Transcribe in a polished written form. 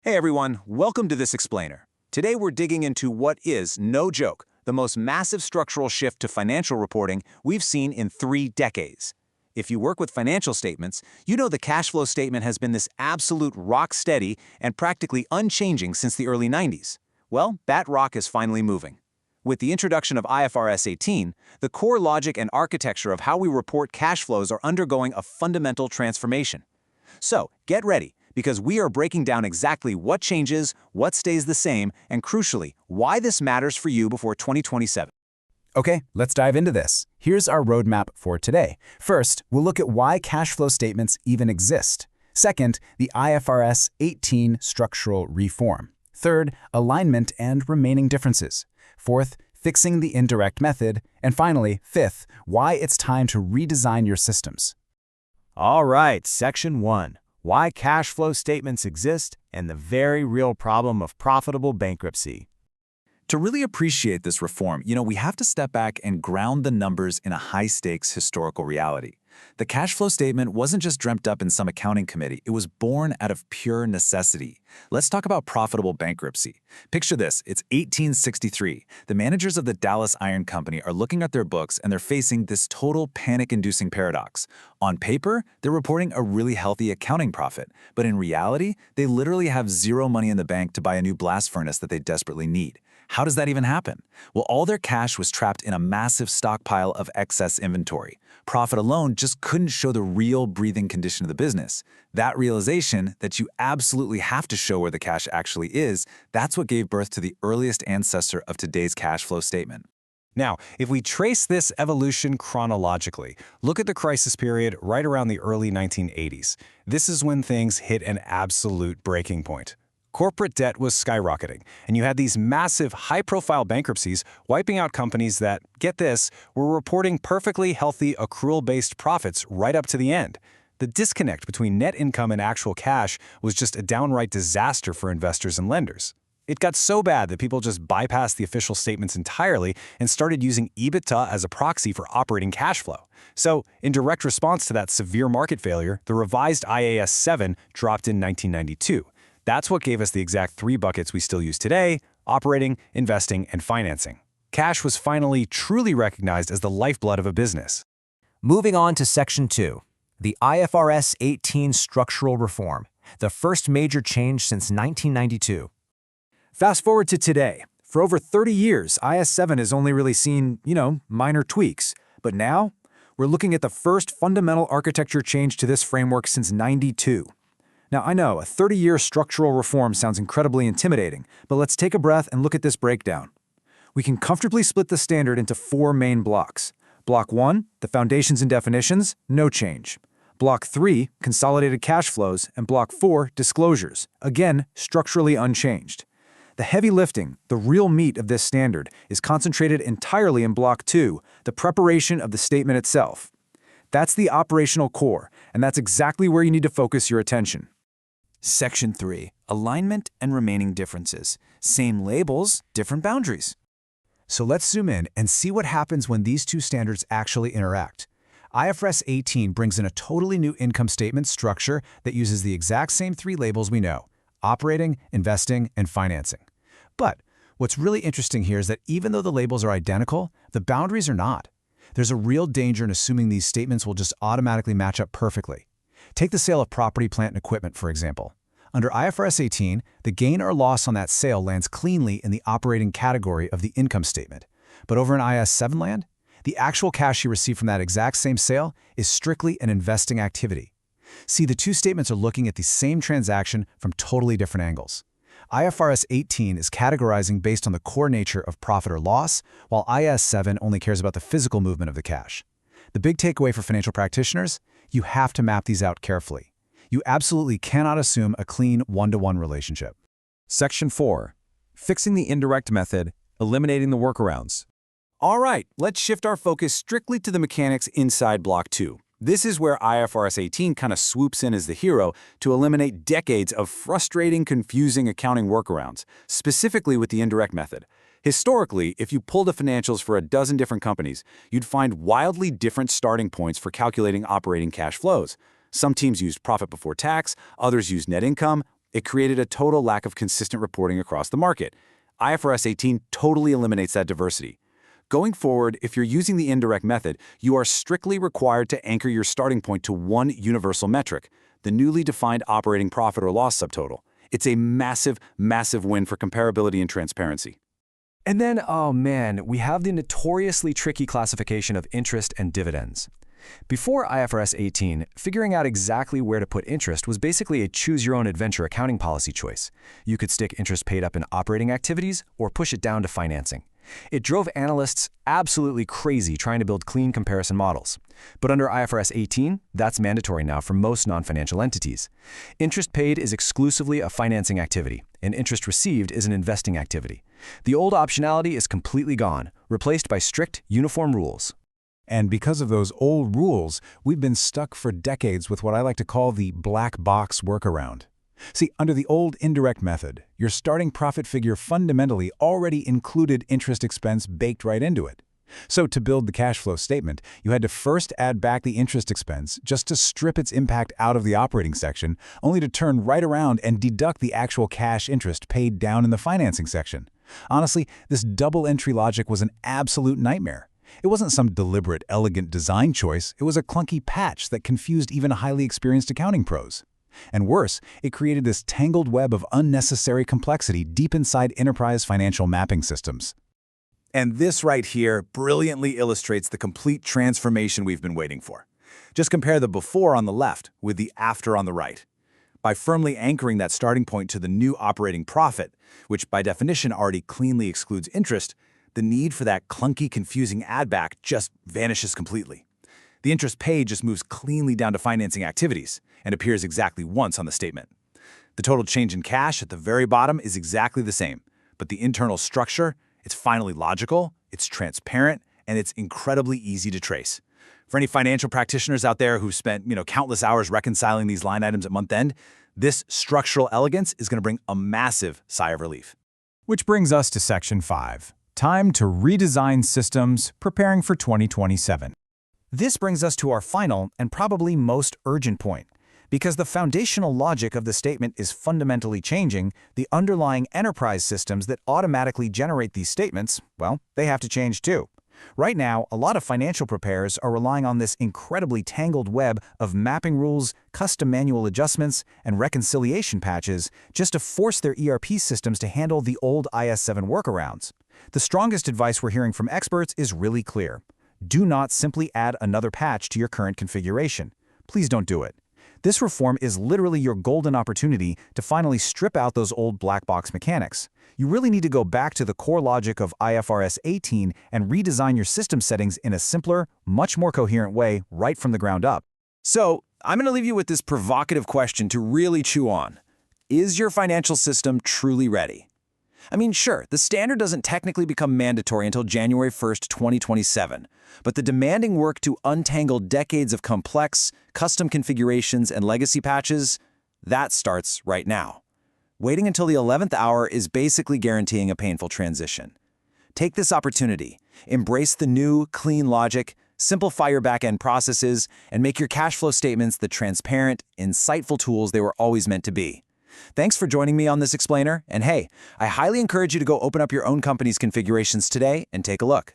Hey everyone, welcome to this explainer. Today we're digging into what is, no joke, the most massive structural shift to financial reporting we've seen in 3 decades. If you work with financial statements, you know the cash flow statement has been this absolute rock steady and practically unchanging since the early 90s. Well, that rock is finally moving. With the introduction of IFRS 18, the core logic and architecture of how we report cash flows are undergoing a fundamental transformation. So, get ready, because we are breaking down exactly what changes, what stays the same, and crucially, why this matters for you before 2027. Okay, let's dive into this. Here's our roadmap for today. First, we'll look at why cash flow statements even exist. Second, the IFRS 18 structural reform. Third, alignment and remaining differences. Fourth, fixing the indirect method. And finally, fifth, why it's time to redesign your systems. All right, Section 1. Why cash flow statements exist and the very real problem of profitable bankruptcy. To really appreciate this reform, we have to step back and ground the numbers in a high-stakes historical reality. The cash flow statement wasn't just dreamt up in some accounting committee, it was born out of pure necessity. Let's talk about profitable bankruptcy. Picture this, it's 1863. The managers of the Dallas Iron Company are looking at their books and they're facing this total panic-inducing paradox. On paper, they're reporting a really healthy accounting profit, but in reality, they literally have zero money in the bank to buy a new blast furnace that they desperately need. How does that even happen? Well, all their cash was trapped in a massive stockpile of excess inventory. Profit alone just couldn't show the real breathing condition of the business. That realization that you absolutely have to show where the cash actually is, that's what gave birth to the earliest ancestor of today's cash flow statement. Now, if we trace this evolution chronologically, look at the crisis period right around the early 1980s. This is when things hit an absolute breaking point. Corporate debt was skyrocketing, and you had these massive, high-profile bankruptcies wiping out companies that, get this, were reporting perfectly healthy accrual-based profits right up to the end. The disconnect between net income and actual cash was just a downright disaster for investors and lenders. It got so bad that people just bypassed the official statements entirely and started using EBITDA as a proxy for operating cash flow. So, in direct response to that severe market failure, the revised IAS 7 dropped in 1992. That's what gave us the exact 3 buckets we still use today: operating, investing, and financing. Cash was finally truly recognized as the lifeblood of a business. Moving on to Section 2, the IFRS 18 structural reform, the first major change since 1992. Fast forward to today. For over 30 years, IAS 7 has only really seen, minor tweaks. But now, we're looking at the first fundamental architecture change to this framework since '92. Now, I know a 30-year structural reform sounds incredibly intimidating, but let's take a breath and look at this breakdown. We can comfortably split the standard into 4 main blocks. Block 1, the foundations and definitions, no change. Block 3, consolidated cash flows, and Block 4, disclosures, again, structurally unchanged. The heavy lifting, the real meat of this standard, is concentrated entirely in Block 2, the preparation of the statement itself. That's the operational core, and that's exactly where you need to focus your attention. Section 3. Alignment and remaining differences. Same labels, different boundaries. So let's zoom in and see what happens when these two standards actually interact. IFRS 18 brings in a totally new income statement structure that uses the exact same 3 labels we know: operating, investing, and financing. But what's really interesting here is that even though the labels are identical, the boundaries are not. There's a real danger in assuming these statements will just automatically match up perfectly. Take the sale of property, plant, and equipment, for example. Under IFRS 18, the gain or loss on that sale lands cleanly in the operating category of the income statement. But over in IAS 7 land, the actual cash you receive from that exact same sale is strictly an investing activity. See, the two statements are looking at the same transaction from totally different angles. IFRS 18 is categorizing based on the core nature of profit or loss, while IAS 7 only cares about the physical movement of the cash. The big takeaway for financial practitioners: you have to map these out carefully. You absolutely cannot assume a clean one-to-one relationship. Section 4. Fixing the indirect method, eliminating the workarounds. All right, let's shift our focus strictly to the mechanics inside Block 2. This is where IFRS 18 kind of swoops in as the hero to eliminate decades of frustrating, confusing accounting workarounds, specifically with the indirect method. Historically, if you pulled the financials for a dozen different companies, you'd find wildly different starting points for calculating operating cash flows. Some teams used profit before tax, others used net income, It created a total lack of consistent reporting across the market. IFRS 18 totally eliminates that diversity. Going forward, if you're using the indirect method, you are strictly required to anchor your starting point to one universal metric, the newly defined operating profit or loss subtotal. It's a massive, massive win for comparability and transparency. And then, oh man, we have the notoriously tricky classification of interest and dividends. Before IFRS 18, figuring out exactly where to put interest was basically a choose-your-own-adventure accounting policy choice. You could stick interest paid up in operating activities or push it down to financing. It drove analysts absolutely crazy trying to build clean comparison models. But under IFRS 18, that's mandatory now for most non-financial entities. Interest paid is exclusively a financing activity, and interest received is an investing activity. The old optionality is completely gone, replaced by strict, uniform rules. And because of those old rules, we've been stuck for decades with what I like to call the black box workaround. See, under the old indirect method, your starting profit figure fundamentally already included interest expense baked right into it. So to build the cash flow statement, you had to first add back the interest expense just to strip its impact out of the operating section, only to turn right around and deduct the actual cash interest paid down in the financing section. Honestly, this double entry logic was an absolute nightmare. It wasn't some deliberate, elegant design choice. It was a clunky patch that confused even highly experienced accounting pros. And worse, it created this tangled web of unnecessary complexity deep inside enterprise financial mapping systems. And this right here brilliantly illustrates the complete transformation we've been waiting for. Just compare the before on the left with the after on the right. By firmly anchoring that starting point to the new operating profit, which by definition already cleanly excludes interest, the need for that clunky, confusing add-back just vanishes completely. The interest paid just moves cleanly down to financing activities and appears exactly once on the statement. The total change in cash at the very bottom is exactly the same, but the internal structure, it's finally logical, it's transparent, and it's incredibly easy to trace. For any financial practitioners out there who've spent, countless hours reconciling these line items at month end, this structural elegance is going to bring a massive sigh of relief. Which brings us to Section 5. Time to redesign systems, preparing for 2027. This brings us to our final and probably most urgent point. Because the foundational logic of the statement is fundamentally changing, the underlying enterprise systems that automatically generate these statements, well, they have to change too. Right now, a lot of financial preparers are relying on this incredibly tangled web of mapping rules, custom manual adjustments, and reconciliation patches just to force their ERP systems to handle the old IS7 workarounds. The strongest advice we're hearing from experts is really clear. Do not simply add another patch to your current configuration. Please don't do it. This reform is literally your golden opportunity to finally strip out those old black box mechanics. You really need to go back to the core logic of IFRS 18 and redesign your system settings in a simpler, much more coherent way right from the ground up. So, I'm going to leave you with this provocative question to really chew on. Is your financial system truly ready? I mean, sure, the standard doesn't technically become mandatory until January 1st, 2027, but the demanding work to untangle decades of complex, custom configurations and legacy patches, that starts right now. Waiting until the 11th hour is basically guaranteeing a painful transition. Take this opportunity, embrace the new, clean logic, simplify your back-end processes, and make your cash flow statements the transparent, insightful tools they were always meant to be. Thanks for joining me on this explainer, and hey, I highly encourage you to go open up your own company's configurations today and take a look.